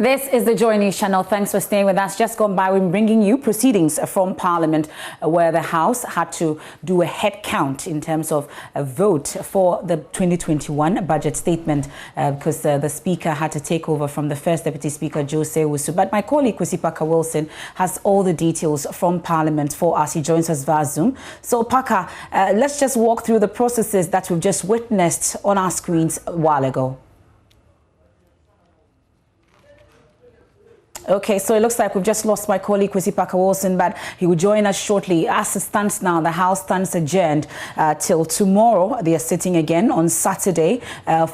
This is the JoyNews channel. Thanks for staying with us. Just gone by, we're bringing you proceedings from Parliament where the House had to do a head count in terms of a vote for the 2021 budget statement because the Speaker had to take over from the First Deputy Speaker, Jose Wusu. But my colleague, Kwesi Parker Wilson, has all the details from Parliament for us. He joins us via Zoom. So, Parker, let's just walk through the processes that we've just witnessed on our screens a while ago. Okay, so it looks like we've just lost my colleague, Kwesi Parker Wilson, but he will join us shortly. As it stands now, the House stands adjourned till tomorrow. They are sitting again on Saturday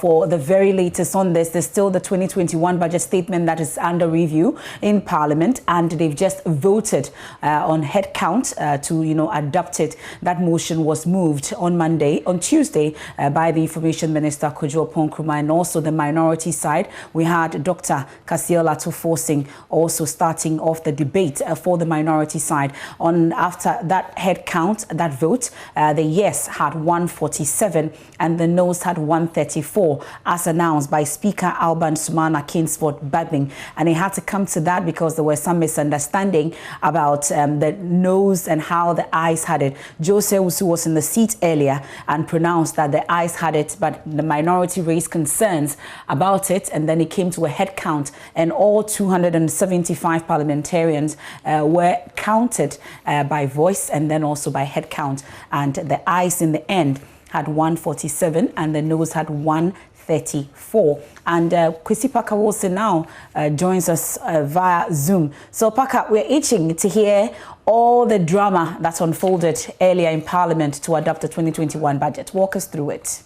for the very latest on this. There's still the 2021 budget statement that is under review in Parliament, and they've just voted on head count to, adopt it. That motion was moved on Tuesday by the Information Minister, Kojo Ponkrumah, and also the minority side. We had Dr. Kasiel Atuforcing also starting off the debate for the minority side. After that head count, that vote, the yes had 147 and the no's had 134, as announced by Speaker Alban Sumana Kingsford Babbing. And it had to come to that because there was some misunderstanding about the no's and how the ayes had it. Jose Wusu was in the seat earlier and pronounced that the ayes had it, but the minority raised concerns about it, and then it came to a head count, and all 275 parliamentarians were counted by voice and then also by head count, and the ayes in the end had 147 and the noes had 134. And Kwesi Parker Wilson now joins us via Zoom. So, Parker, we're itching to hear all the drama that unfolded earlier in Parliament to adopt the 2021 budget. Walk us through it.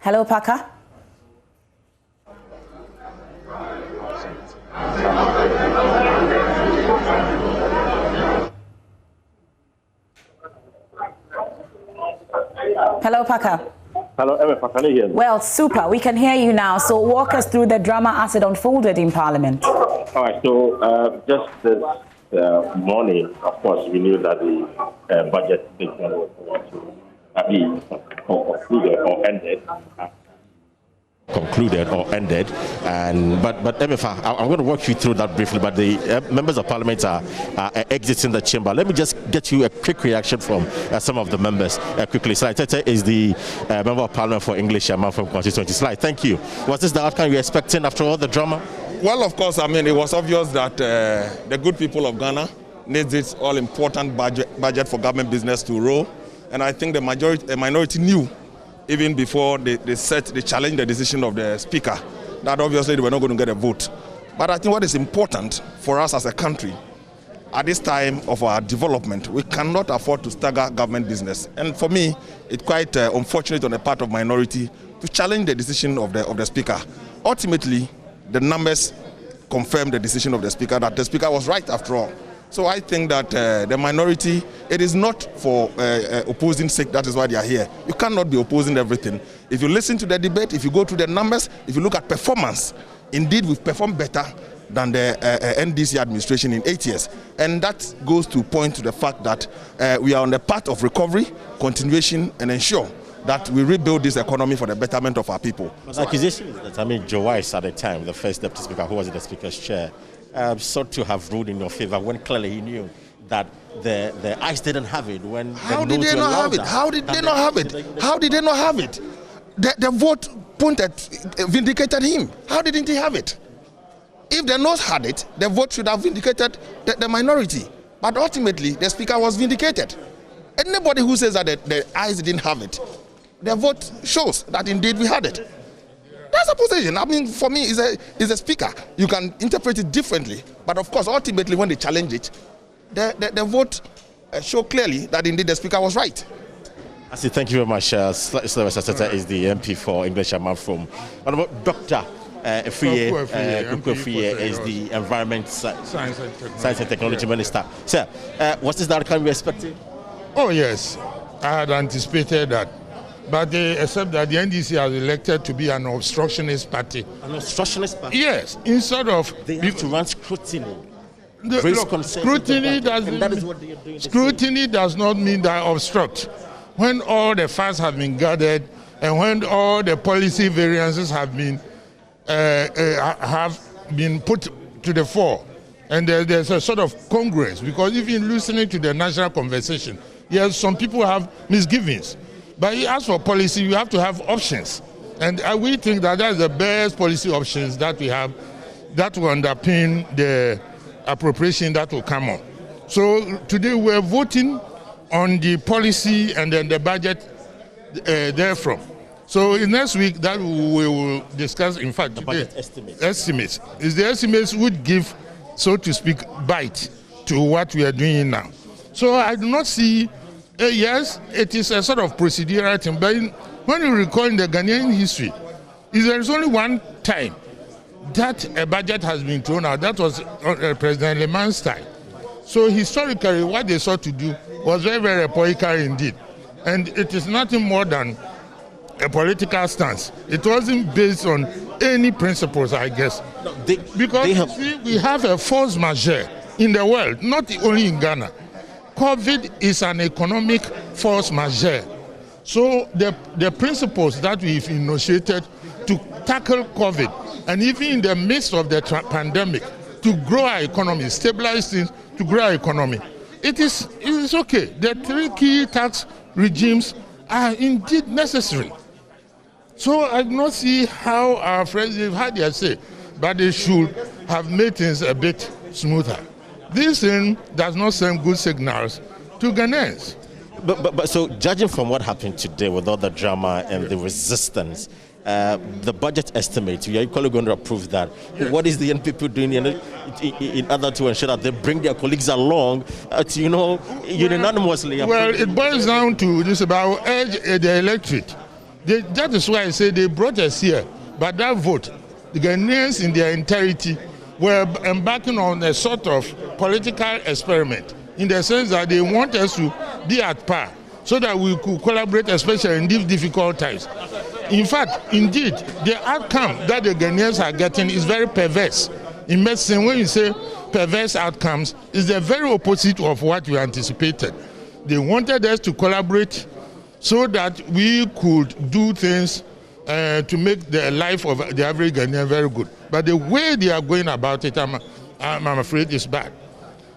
Hello, Parker. Hello, Parker. Hello, Emma, can you hear me? Well, super. We can hear you now. So walk us through the drama as it unfolded in Parliament. All right. So just this morning, of course, we knew that the budget statement was going to be concluded or ended. But MFA, I'm going to walk you through that briefly, but the members of Parliament are exiting the chamber. Let me just get you a quick reaction from some of the members quickly. Slide Tete is the member of Parliament for English and from constituency. Slide, thank you. Was this the outcome you were expecting after all the drama? Well, of course, it was obvious that the good people of Ghana need this all-important budget for government business to roll, and I think the minority knew, even before they challenged the decision of the Speaker, that obviously they were not going to get a vote. But I think what is important for us as a country, at this time of our development, we cannot afford to stagger government business. And for me, it's quite unfortunate on the part of minority to challenge the decision of the Speaker. Ultimately, the numbers confirm the decision of the Speaker, that the Speaker was right after all. So I think that the minority, it is not for opposing sake, that is why they are here. You cannot be opposing everything. If you listen to the debate, if you go to the numbers, if you look at performance, indeed we've performed better than the NDC administration in 8 years. And that goes to point to the fact that we are on the path of recovery, continuation, and ensure that we rebuild this economy for the betterment of our people. But the accusation is that, Joe Wise at the time, the first deputy speaker who was in the speaker's chair, sought to have ruled in your favor when clearly he knew that the ICE didn't have it. When How did they not have it? How did they not have it? How did they not have it? The vote vindicated him. How didn't he have it? If the noes had it, the vote should have vindicated the minority. But ultimately, the speaker was vindicated. Anybody who says that the ICE didn't have it, the vote shows that indeed we had it. That's a position. For me, is a speaker. You can interpret it differently. But of course, ultimately, when they challenge it, the vote show clearly that indeed the speaker was right. I say thank you very much. Sylvester Tete is the MP for English and from. What about Dr. Efriye is the Environment, Science and Technology Minister. Sir, was this the outcome you were expecting? Oh, yes. I had anticipated that. But except that the NDC has elected to be an obstructionist party. An obstructionist party? Yes. Instead of... They have to run scrutiny. Scrutiny does not mean that obstruct. When all the facts have been gathered and when all the policy variances have been have been put to the fore. And there's a sort of congress, because even listening to the national conversation, yes, some people have misgivings. But as for policy, you have to have options. And we think that that's the best policy options that we have that will underpin the appropriation that will come on. So today we're voting on the policy and then the budget therefrom. So next week that we will discuss, in fact, the budget estimates. Estimates. Is the estimates would give, so to speak, bite to what we are doing now. So I do not see, yes, it is a sort of procedural thing, but when you recall in the Ghanaian history, there is only one time that a budget has been thrown out. That was President Leman's time. So historically, what they sought to do was very, very political indeed. And it is nothing more than a political stance. It wasn't based on any principles, I guess. No, because we have a force majeure in the world, not only in Ghana. COVID is an economic force majeure. So the principles that we've initiated to tackle COVID, and even in the midst of the pandemic, to grow our economy, stabilize things, to grow our economy, it is okay. The three key tax regimes are indeed necessary. So I do not see how our friends have had their say, but they should have made things a bit smoother. This thing does not send good signals to Ghanaians. But so judging from what happened today with all the drama and the resistance, the budget estimate, we are equally going to approve that. Yes. What is the NPP doing in order to ensure that they bring their colleagues along to, unanimously? Well, it boils down to this about the electorate. That is why I say they brought us here. But that vote, the Ghanaians in their entirety were embarking on a sort of political experiment, in the sense that they want us to be at par so that we could collaborate, especially in these difficult times. In fact, indeed, the outcome that the Ghanaians are getting is very perverse. In medicine, when you say perverse outcomes, it's the very opposite of what we anticipated. They wanted us to collaborate so that we could do things to make the life of the average Ghanaian very good. But the way they are going about it, I'm afraid, is bad.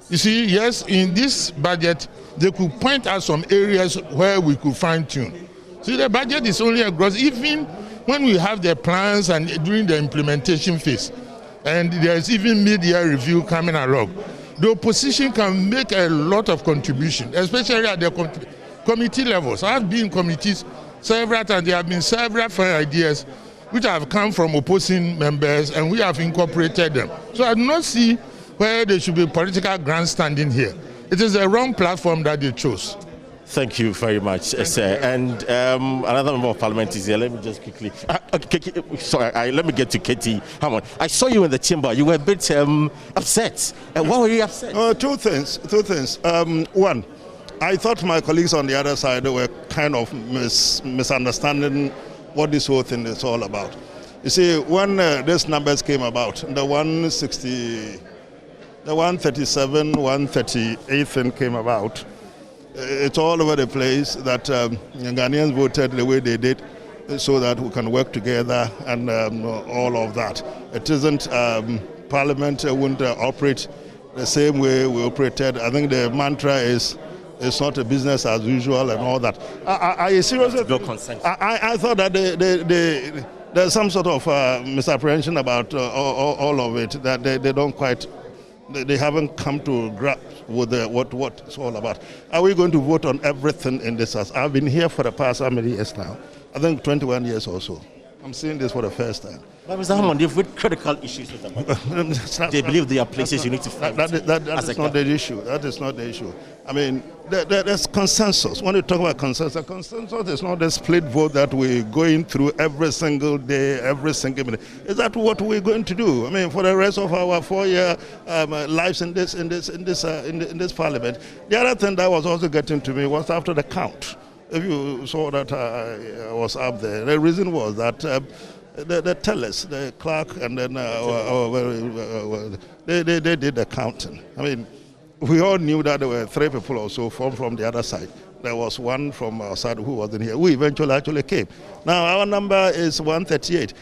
You see, yes, in this budget, they could point out some areas where we could fine-tune. See, the budget is only a gross, even when we have the plans and during the implementation phase, and there's even mid-year review coming along, the opposition can make a lot of contribution, especially at the committee levels. I've been in committees several times. There have been several fine ideas which have come from opposing members, and we have incorporated them. So I do not see where there should be political grandstanding here. It is a wrong platform that they chose. Thank you very much, sir. And another member of parliament is here. Let me just quickly. Let me get to Katie Hammond. I saw you in the chamber. You were a bit upset. Why were you upset? Two things. One, I thought my colleagues on the other side were kind of misunderstanding what this whole thing is all about. You see, when these numbers came about, the 160, the 137, 138 thing came about, it's all over the place that Ghanaians voted the way they did so that we can work together and all of that. It isn't, Parliament wouldn't operate the same way we operated. I think the mantra is, it's not a business as usual and all that. I seriously, I thought that there's some sort of misapprehension about all of it, that they don't quite, they haven't come to grasp with what it's all about. Are we going to vote on everything in this house? I've been here for the past how many years now? I think 21 years or so. I'm seeing this for the first time. But Mr. Hammond, you've got critical issues with them. They believe there are places you need to fight. That is not the issue. That is not the issue. I mean, there's consensus. When you talk about consensus is not a split vote that we're going through every single day, every single minute. Is that what we're going to do? I mean, for the rest of our 4-year lives in this parliament. The other thing that was also getting to me was after the count. If you saw that I was up there, the reason was that the tellers, the clerk, and then they did the counting. I mean, we all knew that there were 3 people or so from the other side. There was one from our side who wasn't here. We eventually actually came. Now our number is 138.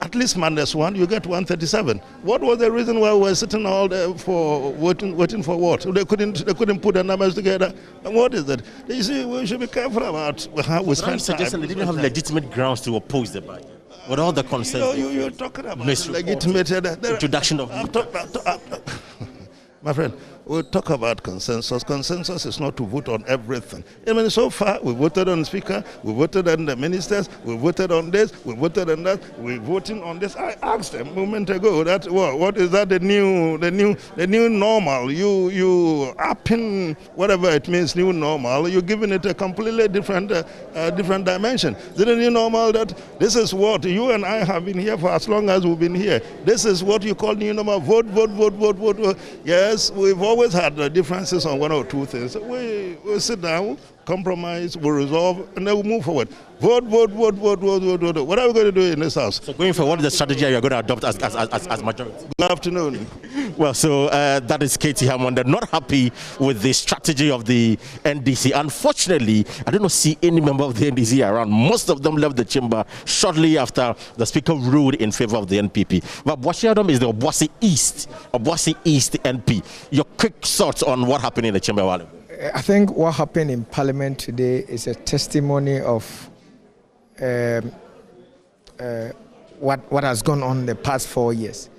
at least minus 1, you get 137. What was the reason why we were sitting all there for waiting for what? They couldn't put the numbers together. And what is that? You see, we should be careful about how we spend time. They didn't have legitimate grounds to oppose the budget. With all the concerns. You're talking about legitimate introduction of my friend, we'll talk about consensus. Consensus is not to vote on everything. I mean, so far, we voted on the speaker, we voted on the ministers, we voted on this, we voted on that, we're voting on this. I asked them a moment ago that what is that the new normal? You upping whatever it means, new normal. You're giving it a completely different dimension. Is it a new normal that this is what you and I have been here for as long as we've been here? This is what you call new normal. Vote, vote, vote, vote, vote, vote. Yes, we've always had differences on one or two things. We sit down, compromise, we resolve, and then we move forward. Vote, vote, vote, vote, vote, vote, vote. What are we going to do in this house? So going forward, what is the strategy you're going to adopt as majority? Good afternoon. Well, so that is Katie Hammond. They're not happy with the strategy of the NDC. Unfortunately, I don't see any member of the NDC around. Most of them left the chamber shortly after the speaker ruled in favor of the NPP. But Boshi Adam is the Obuasi East NP. Your quick thoughts on what happened in the chamber, Wale? I think what happened in Parliament today is a testimony of what has gone on the past 4 years.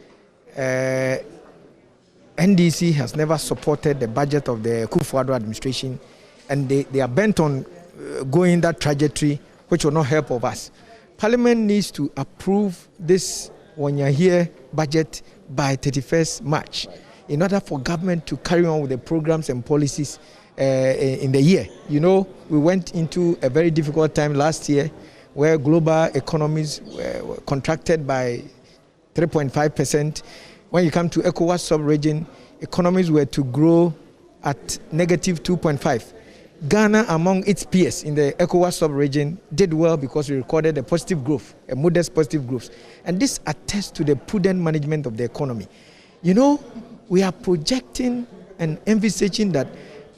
NDC has never supported the budget of the Kufuor administration, and they are bent on going that trajectory, which will not help of us. Parliament needs to approve this one-year budget by 31st March in order for government to carry on with the programs and policies in the year. You know, we went into a very difficult time last year where global economies were contracted by 3.5%. When you come to ECOWAS sub-region, economies were to grow at negative 2.5. Ghana, among its peers in the ECOWAS sub-region, did well because we recorded a positive growth, a modest positive growth. And this attests to the prudent management of the economy. You know, we are projecting and envisaging that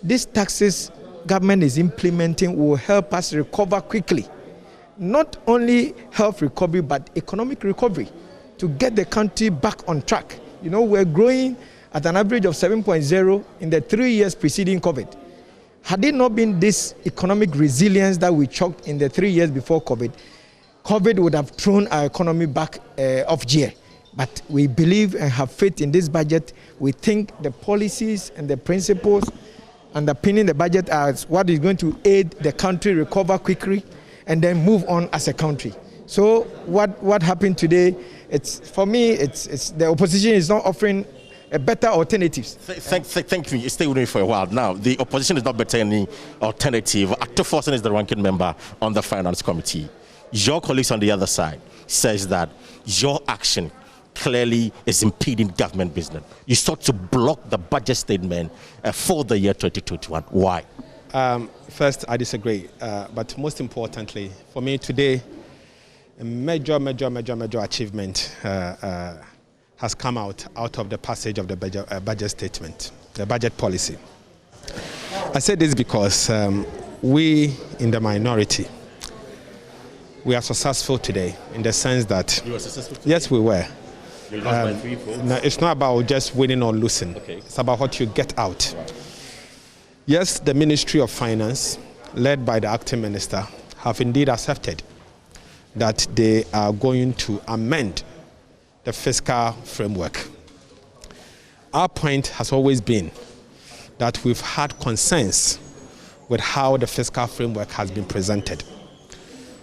these taxes government is implementing will help us recover quickly. Not only health recovery, but economic recovery to get the country back on track. You know, we're growing at an average of 7.0 in the 3 years preceding COVID. Had it not been this economic resilience that we chalked in the 3 years before COVID, COVID would have thrown our economy back off gear. But we believe and have faith in this budget. We think the policies and the principles underpinning the budget as what is going to aid the country recover quickly and then move on as a country. So what happened today, for me, it's the opposition is not offering a better alternatives. Thank you. Stay with me for a while. Now, the opposition is not better any alternative. Actor Forson is the ranking member on the Finance Committee. Your colleagues on the other side says that your action clearly is impeding government business. You sought to block the budget statement for the year 2021. Why? First, I disagree. But most importantly, for me today, a major achievement has come out of the passage of the budget statement, the budget policy. I say this because we in the minority, we are successful today in the sense that... You were successful today? Yes, we were. You lost by 3 votes? No, it's not about just winning or losing. Okay. It's about what you get out. Right. Yes, the Ministry of Finance, led by the acting minister, have indeed accepted that they are going to amend the fiscal framework. Our point has always been that we've had concerns with how the fiscal framework has been presented.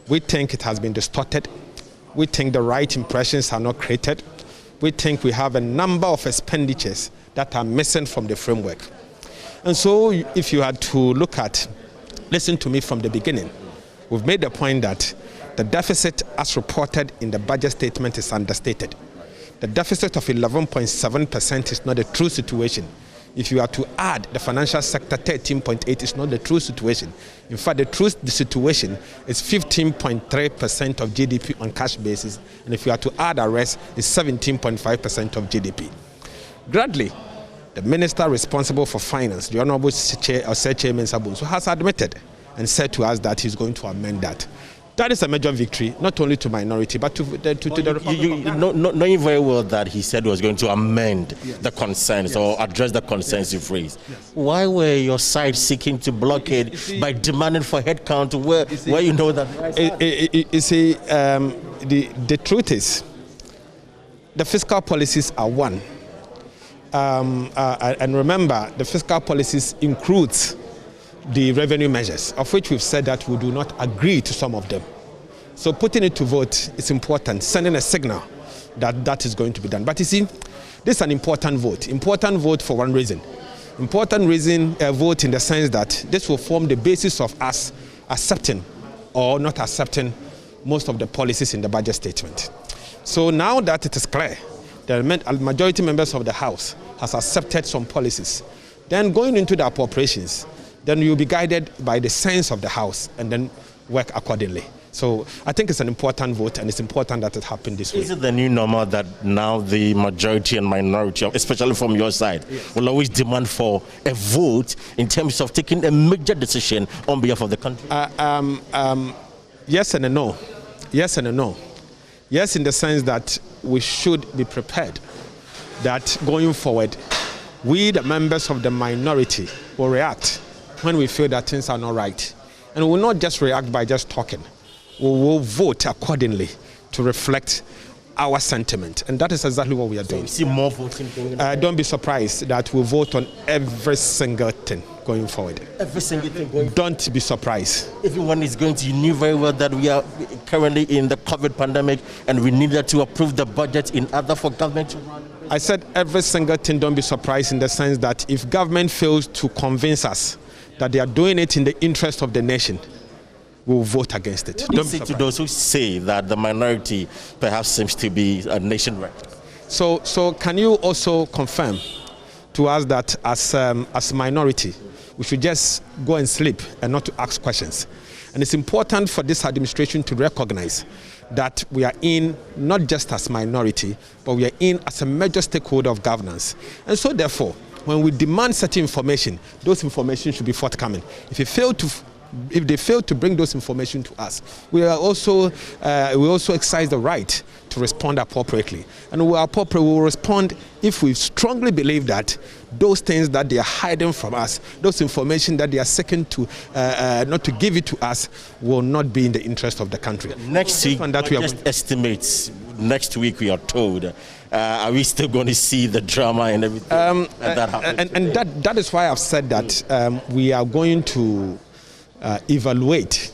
We think it has been distorted. We think the right impressions are not created. We think we have a number of expenditures that are missing from the framework. And so if you had to listen to me from the beginning, we've made the point that the deficit as reported in the budget statement is understated. The deficit of 11.7% is not a true situation. If you are to add the financial sector 13.8, it's not the true situation. In fact, the situation is 15.3% of GDP on cash basis, and if you are to add the rest, it's 17.5% of GDP. Gladly, the minister responsible for finance, the Honorable Chairman Sabunso, has admitted and said to us that he's going to amend that. That is a major victory, not only to minority, but to the knowing very well that he said he was going to amend the concerns or address the concerns you've raised. Why were your side seeking to blockade by demanding for headcount where you know that? You see, the truth is, the fiscal policies are one. And remember, the fiscal policies includes the revenue measures, of which we've said that we do not agree to some of them. So putting it to vote is important, sending a signal that that is going to be done. But you see, this is an important vote for one reason. Important reason, a vote in the sense that this will form the basis of us accepting or not accepting most of the policies in the budget statement. So now that it is clear, the majority members of the House has accepted some policies, then going into the appropriations, then you'll be guided by the sense of the House and then work accordingly. So I think it's an important vote, and it's important that it happened this way. Is it the new normal that now the majority and minority, especially from your side, will always demand for a vote in terms of taking a major decision on behalf of the country? Yes and a no. Yes and a no. Yes, in the sense that we should be prepared that going forward, we, the members of the minority, will react when we feel that things are not right. And we will not just react by just talking. We will vote accordingly to reflect our sentiment. And that is exactly what we are doing. See more voting going on. Don't be surprised that we vote on every single thing going forward. Every single thing going forward. Don't be surprised. Everyone is going to, you knew very well that we are currently in the COVID pandemic and we needed to approve the budget in order for government to run. I said every single thing, don't be surprised, in the sense that if government fails to convince us that they are doing it in the interest of the nation, we will vote against it. Don't say to those who say that the minority perhaps seems to be a nation-wide. So can you also confirm to us that as minority, we should just go and sleep and not to ask questions? And it's important for this administration to recognize that we are in not just as minority, but we are in as a major stakeholder of governance. And so therefore, when we demand certain information, those information should be forthcoming. If they fail to bring those information to us, we also exercise the right to respond appropriately. And we will respond if we strongly believe that those things that they are hiding from us, those information that they are seeking to not to give it to us, will not be in the interest of the country. Next week, just estimates. Next week, we are told. Are we still going to see the drama and everything? That is why I've said that we are going to evaluate,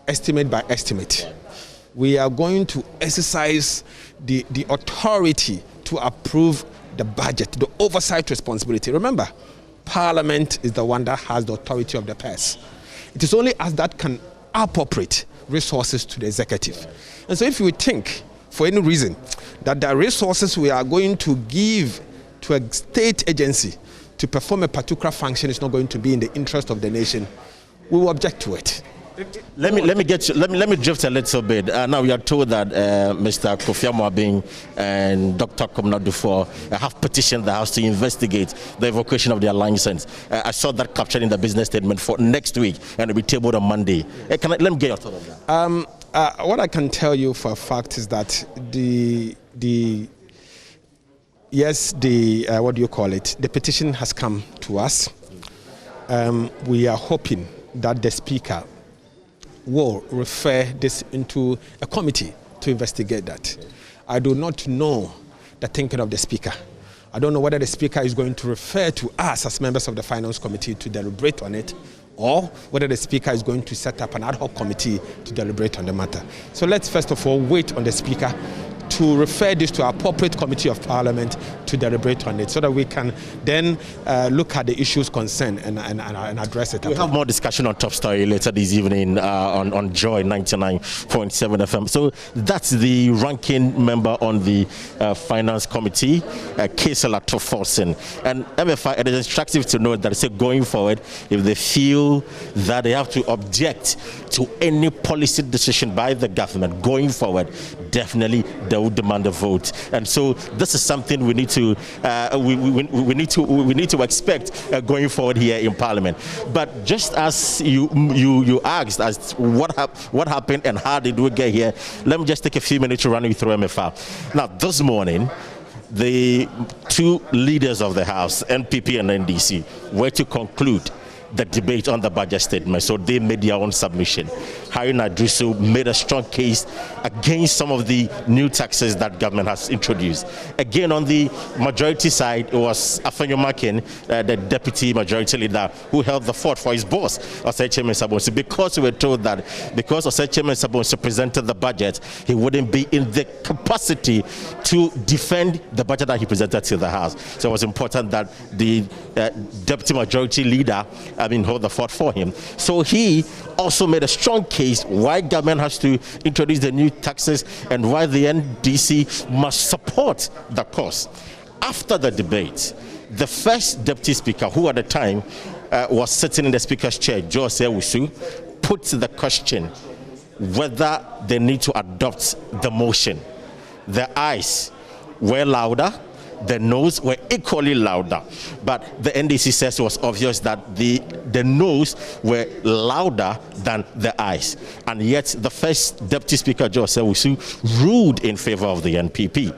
estimate by estimate. We are going to exercise the authority to approve the budget, the oversight responsibility. Remember, Parliament is the one that has the authority of the purse. It is only us that can appropriate resources to the executive. And so if you think, for any reason, that the resources we are going to give to a state agency to perform a particular function is not going to be in the interest of the nation, we will object to it. Let me drift a little bit. Now we are told that Mr. Kofi Amoabing and Dr. Komna Dufour have petitioned the House to investigate the evocation of their license. I saw that captured in the business statement for next week, and it will be tabled on Monday. Let me get your thought on that. What I can tell you for a fact is that the petition has come to us. We are hoping that the Speaker will refer this into a committee to investigate that. I do not know the thinking of the Speaker. I don't know whether the Speaker is going to refer to us as members of the Finance Committee to deliberate on it, or whether the Speaker is going to set up an ad hoc committee to deliberate on the matter. So let's first of all wait on the Speaker to refer this to our appropriate committee of Parliament to deliberate on it, so that we can then look at the issues concerned and address it. We'll have more discussion on Top Story later this evening on Joy 99.7 FM. So that's the ranking member on the Finance Committee, Kesela Toforsen. And MFI, it is instructive to note that going forward, if they feel that they have to object to any policy decision by the government going forward, definitely there who demand a vote. And so this is something we need to we need to expect going forward here in Parliament. But just as you asked as what happened and how did we get here, let me just take a few minutes to run you through MFR. Now, this morning, the two leaders of the House, NPP and NDC, were to conclude the debate on the budget statement, so they made their own submission. Haruna Adrisu made a strong case against some of the new taxes that government has introduced. Again, on the majority side, it was Afenyo Makin, the deputy majority leader, who held the fort for his boss, Osei-Chairman Sabonsi, because we were told that because Osei-Chairman Sabonsi presented the budget, he wouldn't be in the capacity to defend the budget that he presented to the House. So it was important that the deputy majority leader hold the fort for him. So he also made a strong case why government has to introduce the new taxes and why the NDC must support the cause. After the debate, the first deputy speaker, who at the time was sitting in the speaker's chair, Jose Wusu, put the question whether they need to adopt the motion. The ayes were louder, the no's were equally louder, but the NDC says it was obvious that the no's were louder than the ayes, and yet the first deputy speaker, Jose Wusu, ruled in favor of the NPP.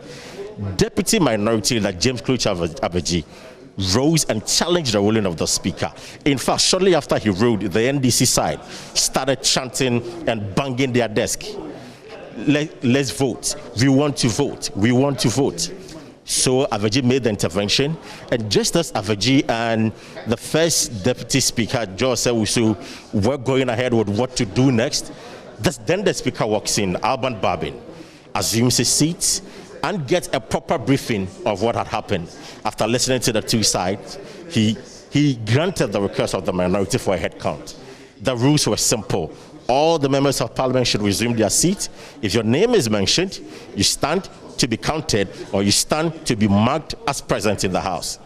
Deputy minority leader James Kluch-Abeji rose and challenged the ruling of the speaker. In fact, shortly after he ruled, the NDC side started chanting and banging their desk. Let's vote. We want to vote. We want to vote. So Abeji made the intervention, and just as Abeji and the first deputy speaker, Jose Wusu, were going ahead with what to do next, then the speaker walks in, Alban Babin, assumes his seat, and gets a proper briefing of what had happened. After listening to the two sides, he granted the request of the minority for a head count. The rules were simple. All the members of Parliament should resume their seat. If your name is mentioned, you stand to be counted, or you stand to be marked as present in the House.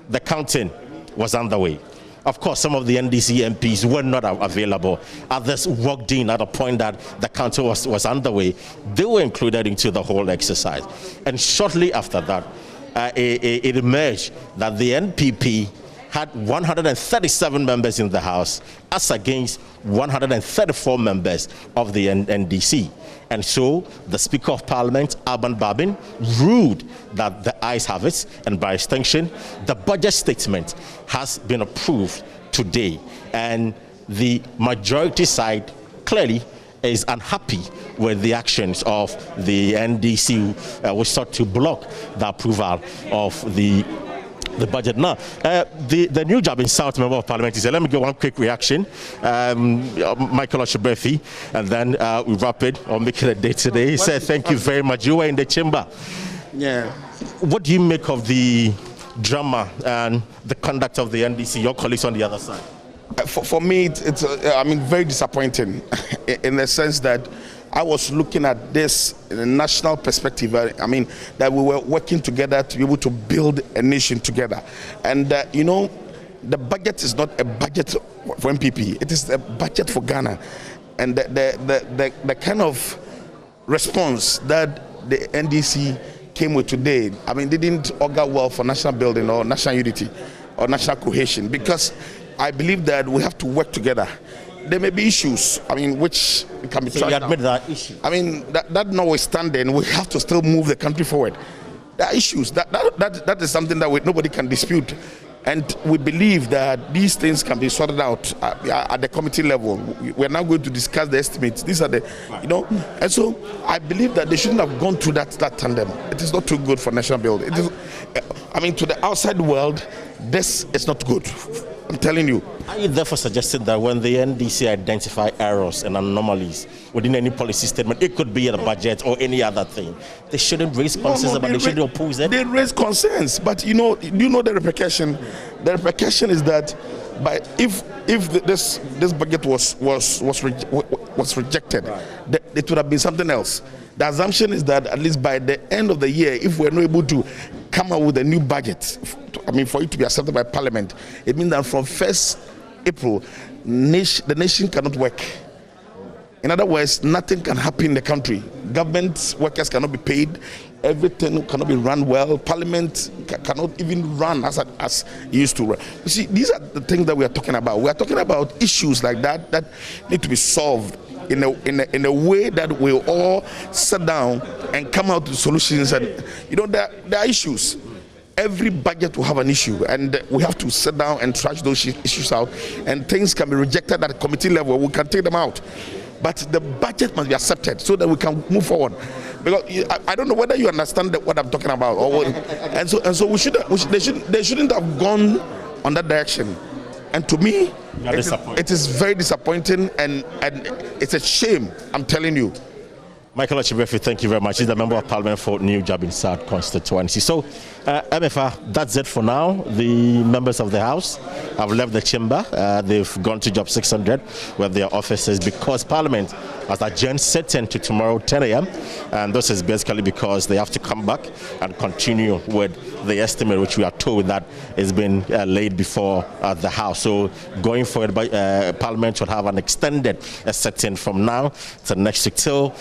The counting was underway. Of course, some of the NDC MPs were not available. Others walked in at a point that the counting was underway. They were included into the whole exercise. And shortly after that, it emerged that the NPP had 137 members in the House as against 134 members of the NDC. And so the Speaker of Parliament, Alban Babin, ruled that the ayes have it, and by extension, the budget statement has been approved today. And the majority side clearly is unhappy with the actions of the NDC, which sought to block the approval of the budget. Now, the new job in South Member of Parliament is, let me get one quick reaction. Michael Oshibefi, and then we wrap it or make it a day today. He said, thank you very much. You were in the chamber. Yeah. What do you make of the drama and the conduct of the NDC, your colleagues on the other side? For me, it's very disappointing in the sense that I was looking at this in a national perspective. That we were working together to be able to build a nation together. And, the budget is not a budget for MPP. It is a budget for Ghana. And the kind of response that the NDC came with today, they didn't augur well for national building or national unity or national cohesion, because I believe that we have to work together. There may be issues, which can be tried. So you admit that issue? That notwithstanding, we have to still move the country forward. There are issues. That is something that nobody can dispute. And we believe that these things can be sorted out at the committee level. We're now going to discuss the estimates. These are the, and so I believe that they shouldn't have gone through that tandem. It is not too good for national building. It is, to the outside world, this is not good. I'm telling you. Are you therefore suggesting that when the NDC identify errors and anomalies within any policy statement, it could be a budget or any other thing, they shouldn't raise concerns about it, they shouldn't oppose it? They raise concerns, but do you know the repercussion? The repercussion is that if this budget was rejected, right, it would have been something else. The assumption is that at least by the end of the year, if we're not able to come up with a new budget, for it to be accepted by Parliament, it means that from 1st April, the nation cannot work. In other words, nothing can happen in the country. Government workers cannot be paid. Everything cannot be run well. Parliament cannot even run as it used to run. You see, these are the things that we are talking about. We are talking about issues like that need to be solved in a way that we all sit down and come out with solutions. And there are issues. Every budget will have an issue, and we have to sit down and trash those issues out. And things can be rejected at the committee level. We can take them out, but the budget must be accepted so that we can move forward. Because I don't know whether you understand what I'm talking about, and so they shouldn't have gone on that direction. And to me, it is very disappointing, and it's a shame. I'm telling you. Michael Achibefi, thank you very much. He's the Member of Parliament for New Jabin South constituency. So, MFA, that's it for now. The members of the House have left the chamber. They've gone to Job 600 with their offices because Parliament has adjourned sitting to tomorrow 10 a.m. And this is basically because they have to come back and continue with the estimate, which we are told that has been laid before the House. So, going forward, Parliament will have an extended sitting from now to next week till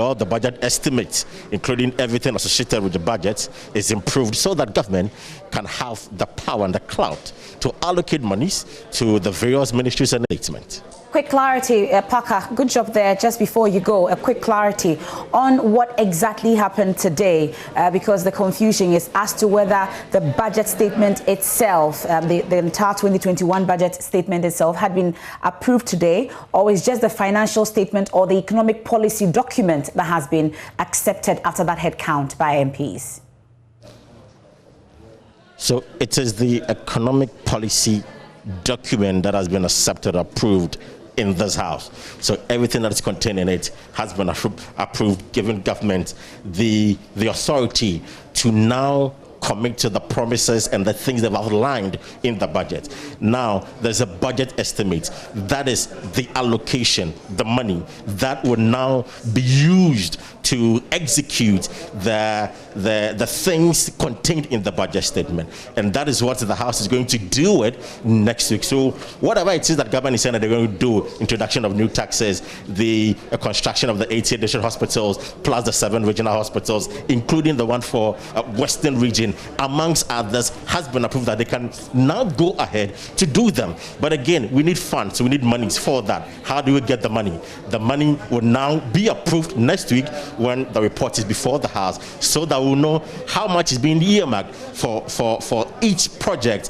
the budget estimate, including everything associated with the budget, is improved so that government can have the power and the clout to allocate monies to the various ministries and statements. Quick clarity, Parker, good job there. Just before you go, a quick clarity on what exactly happened today, because the confusion is as to whether the budget statement itself, the entire 2021 budget statement itself had been approved today, or is just the financial statement or the economic policy document that has been accepted after that head count by MPs. So it is the economic policy document that has been accepted, approved in this House. So everything that is contained in it has been approved, giving government the authority to now commit to the promises and the things they've outlined in the budget. Now, there's a budget estimate. That is the allocation, the money that will now be used to execute the things contained in the budget statement. And that is what the House is going to do it next week. So whatever it is that government is saying that they're going to do, introduction of new taxes, the construction of the 80 additional hospitals, plus the 7 regional hospitals, including the one for Western region, amongst others, has been approved that they can now go ahead to do them. But again, we need funds, we need monies for that. How do we get the money? The money will now be approved next week when the report is before the House, so that we'll know how much is being earmarked for each project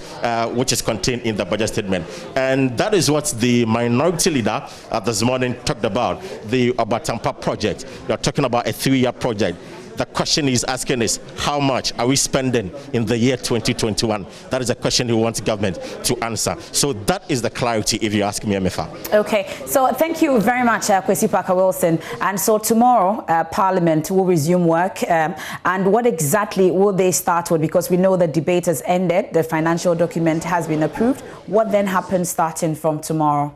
which is contained in the budget statement. And that is what the minority leader this morning talked about, the Abatampa project. You're talking about a 3-year project. The question he's asking is, how much are we spending in the year 2021? That is a question he wants government to answer. So that is the clarity, if you ask me, MFA. Okay, so thank you very much, Kwesi Parker-Wilson. And so tomorrow, Parliament will resume work. And what exactly will they start with? Because we know the debate has ended. The financial document has been approved. What then happens starting from tomorrow?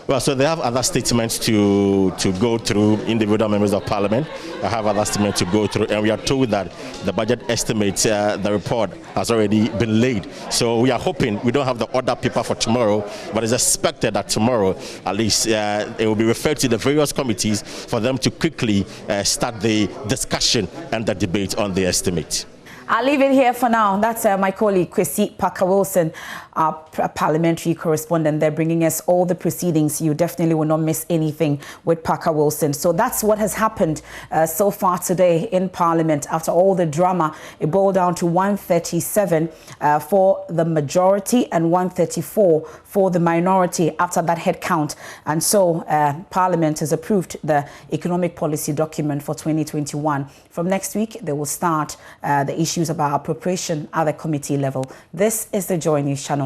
Well, so they have other statements to go through, individual members of Parliament. They have other statements to go through, and we are told that the budget estimates, the report has already been laid. So we are hoping, we don't have the order paper for tomorrow, but it's expected that tomorrow, at least, it will be referred to the various committees for them to quickly start the discussion and the debate on the estimate. I'll leave it here for now. That's my colleague, Kwesi Parker-Wilson, our parliamentary correspondent. They're bringing us all the proceedings. You definitely will not miss anything with Parker-Wilson. So that's what has happened so far today in Parliament. After all the drama, it boiled down to 137 for the majority and 134 for the minority after that head count. And so Parliament has approved the economic policy document for 2021. From next week, they will start the issues about appropriation at the committee level. This is the JoyNews channel.